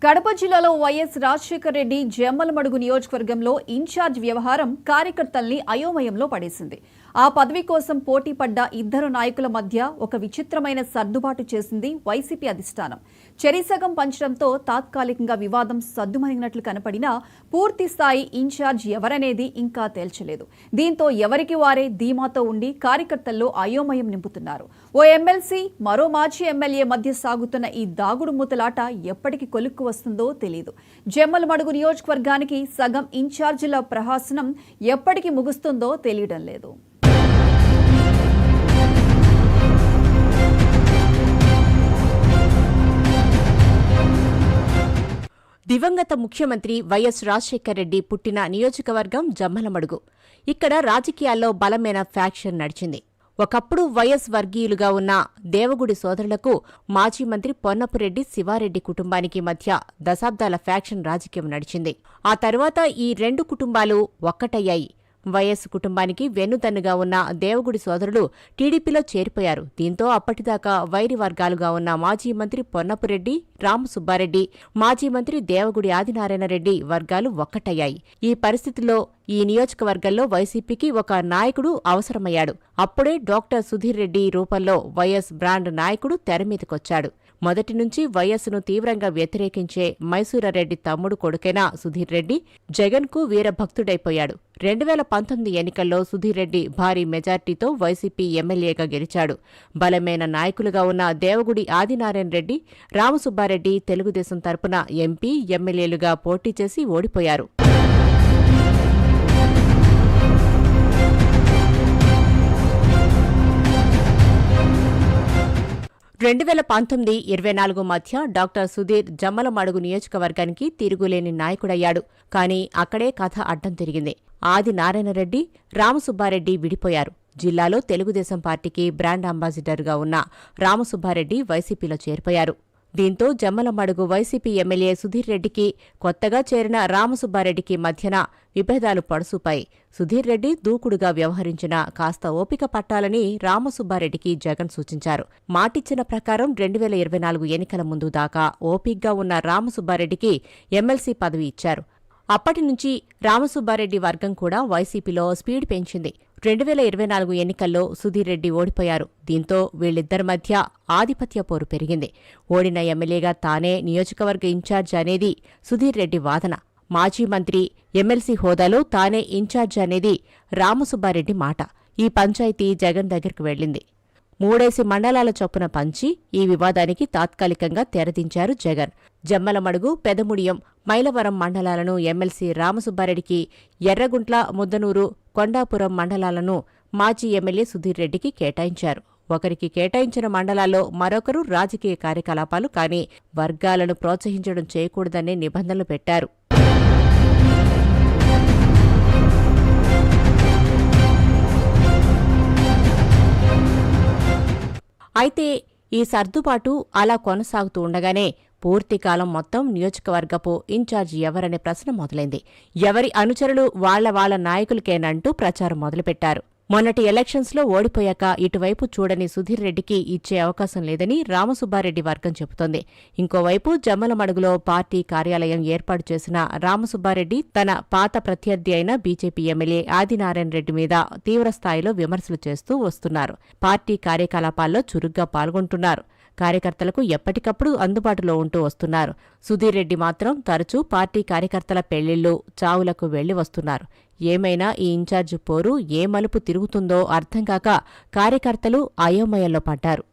కడప జిల్లాలో వైఎస్ రాజశేఖర రెడ్డి జమ్మలమడుగు నియోజకవర్గంలో ఇన్ఛార్జ్ వ్యవహారం కార్యకర్తల్ని అయోమయంలో పడేసింది. ఆ పదవి కోసం పోటీ పడ్డ ఇద్దరు నాయకుల మధ్య ఒక విచిత్రమైన సర్దుబాటు చేసింది వైసీపీ అధిష్టానం. చెరిసగం పంచడంతో తాత్కాలికంగా వివాదం సద్దుమణిగినట్లు కనపడినా పూర్తి స్థాయి ఇన్ఛార్జ్ ఎవరనేది ఇంకా తేల్చలేదు. దీంతో ఎవరికి వారే ధీమాతో ఉండి కార్యకర్తల్లో అయోమయం నింపుతున్నారు. ఓ ఎమ్మెల్సీ మరో మాజీ ఎమ్మెల్యే మధ్య సాగుతున్న ఈ దాగుడు మూతలాట ఎప్పటికి కొలుక్కు వస్తుందో తెలియదు. జమ్మలమడుగు నియోజకవర్గానికి సగం ఇన్ఛార్జీల ప్రహాసనం ఎప్పటికి ముగుస్తుందో తెలియడం లేదు. దివంగత ముఖ్యమంత్రి వైఎస్ రాజశేఖర రెడ్డి పుట్టిన నియోజకవర్గం జమ్మలమడుగు. ఇక్కడ రాజకీయాల్లో బలమైన ఫ్యాక్షన్ నడిచింది. ఒకప్పుడు వైఎస్ వర్గీయులుగా ఉన్న దేవగుడి సోదరులకు మాజీ మంత్రి పొన్నపురెడ్డి శివారెడ్డి కుటుంబానికి మధ్య దశాబ్దాల ఫ్యాక్షన్ రాజకీయం నడిచింది. ఆ తరువాత ఈ రెండు కుటుంబాలు ఒక్కటయ్యాయి. వైఎస్ కుటుంబానికి వెన్నుదన్నుగా ఉన్న దేవగుడి సోదరులు టీడీపీలో చేరిపోయారు. దీంతో అప్పటిదాకా వైరి వర్గాలుగా ఉన్న మాజీ మంత్రి పొన్నపురెడ్డి, రామసుబ్బారెడ్డి, మాజీ మంత్రి దేవగుడి ఆదినారాయణరెడ్డి వర్గాలు ఒక్కటయ్యాయి. ఈ పరిస్థితిలో ఈ నియోజకవర్గంలో వైసీపీకి ఒక నాయకుడు అవసరమయ్యాడు. అప్పుడే డాక్టర్ సుధీర్ రెడ్డి రూపంలో వైఎస్ బ్రాండ్ నాయకుడు తెరమీదకొచ్చాడు. మొదటి నుంచి వైఎస్ను తీవ్రంగా వ్యతిరేకించే మైసూరారెడ్డి తమ్ముడు కొడుకైన సుధీర్ రెడ్డి జగన్కు వీరభక్తుడైపోయాడు. 2019 ఎన్నికల్లో సుధీర్ రెడ్డి భారీ మెజార్టీతో వైసీపీ ఎమ్మెల్యేగా గెలిచాడు. బలమైన నాయకులుగా ఉన్న దేవగుడి ఆదినారాయణ రెడ్డి, రామసుబ్బారెడ్డి తెలుగుదేశం తరపున ఎంపీ, ఎమ్మెల్యేలుగా పోటీ చేసి ఓడిపోయారు. 2019-24 మధ్య డాక్టర్ సుధీర్ జమ్మలమడుగు నియోజకవర్గానికి తిరుగులేని నాయకుడయ్యాడు. కానీ అక్కడే కథ అడ్డం తిరిగింది. ఆదినారాయణరెడ్డి, రామసుబ్బారెడ్డి విడిపోయారు. జిల్లాలో తెలుగుదేశం పార్టీకి బ్రాండ్ అంబాసిడర్గా ఉన్న రామసుబ్బారెడ్డి వైసీపీలో చేరిపోయారు. దీంతో జమ్మలమడుగు వైసీపీ ఎమ్మెల్యే సుధీర్ రెడ్డికి, కొత్తగా చేరిన రామసుబ్బారెడ్డికి మధ్యన విభేదాలు పడుసూపాయి. సుధీర్ రెడ్డి దూకుడుగా వ్యవహరించిన కాస్త ఓపిక పట్టాలని రామసుబ్బారెడ్డికి జగన్ సూచించారు. మాటిచ్చిన ప్రకారం 2024 ఎన్నికల ముందు దాకా ఓపిగ్గా ఉన్న రామసుబ్బారెడ్డికి ఎమ్మెల్సీ పదవి ఇచ్చారు. అప్పటి నుంచి రామసుబ్బారెడ్డి వర్గం కూడా వైసీపీలో స్పీడ్ పెంచింది. 2024 ఎన్నికల్లో సుధీర్ రెడ్డి ఓడిపోయారు. దీంతో వీళ్ళిద్దరి మధ్య ఆధిపత్య పోరు పెరిగింది. ఓడిన ఎమ్మెల్యేగా తానే నియోజకవర్గ ఇన్ఛార్జ్ అనేది సుధీర్ రెడ్డి వాదన. మాజీ మంత్రి, ఎమ్మెల్సీ హోదాలో తానే ఇన్ఛార్జ్ అనేది రామసుబ్బారెడ్డి మాట. ఈ పంచాయతీ జగన్ దగ్గరికి వెళ్లింది. 3 మండలాల చొప్పున పంచి ఈ వివాదానికి తాత్కాలికంగా తెరదించారు జగన్. జమ్మలమడుగు, పెదముడియం, మైలవరం మండలాలను ఎమ్మెల్సీ రామసుబ్బారెడ్డికి, ఎర్రగుంట్ల, ముద్దనూరు, కొండాపురం మండలాలను మాజీ ఎమ్మెల్యే సుధీర్ రెడ్డికి కేటాయించారు. ఒకరికి కేటాయించిన మండలాల్లో మరొకరు రాజకీయ కార్యకలాపాలు కానీ వర్గాలను ప్రోత్సహించడం చేయకూడదనే నిబంధనలు పెట్టారు. అయితే ఈ సర్దుబాటు అలా కొనసాగుతూ ఉండగానే పూర్తికాలం మొత్తం నియోజకవర్గపు ఇన్ఛార్జ్ ఎవరనే ప్రశ్న మొదలైంది. ఎవరి అనుచరులు వాళ్ల నాయకులకేనంటూ ప్రచారం మొదలుపెట్టారు. మొన్నటి ఎలక్షన్స్లో ఓడిపోయాక ఇటువైపు చూడని సుధీర్ రెడ్డికి ఇచ్చే అవకాశం లేదని రామసుబ్బారెడ్డి వర్గం చెబుతోంది. ఇంకోవైపు జమ్మలమడుగులో పార్టీ కార్యాలయం ఏర్పాటు చేసిన రామసుబ్బారెడ్డి తన పాత ప్రత్యర్థి అయిన బీజేపీ ఎమ్మెల్యే ఆదినారాయణ రెడ్డి మీద తీవ్రస్థాయిలో విమర్శలు చేస్తూ వస్తున్నారు. పార్టీ కార్యకలాపాల్లో చురుగ్గా పాల్గొంటున్నారు. కార్యకర్తలకు ఎప్పటికప్పుడు అందుబాటులో ఉంటూ వస్తున్నారు. సుధీర్ రెడ్డి మాత్రం తరచూ పార్టీ కార్యకర్తల పెళ్లిళ్లు, చావులకు వెళ్లి వస్తున్నారు. ఏమైనా ఈ ఇన్ఛార్జ్ పోరు ఏ మలుపు తిరుగుతుందో అర్థంకాక కార్యకర్తలు అయోమయంలో పడ్డారు.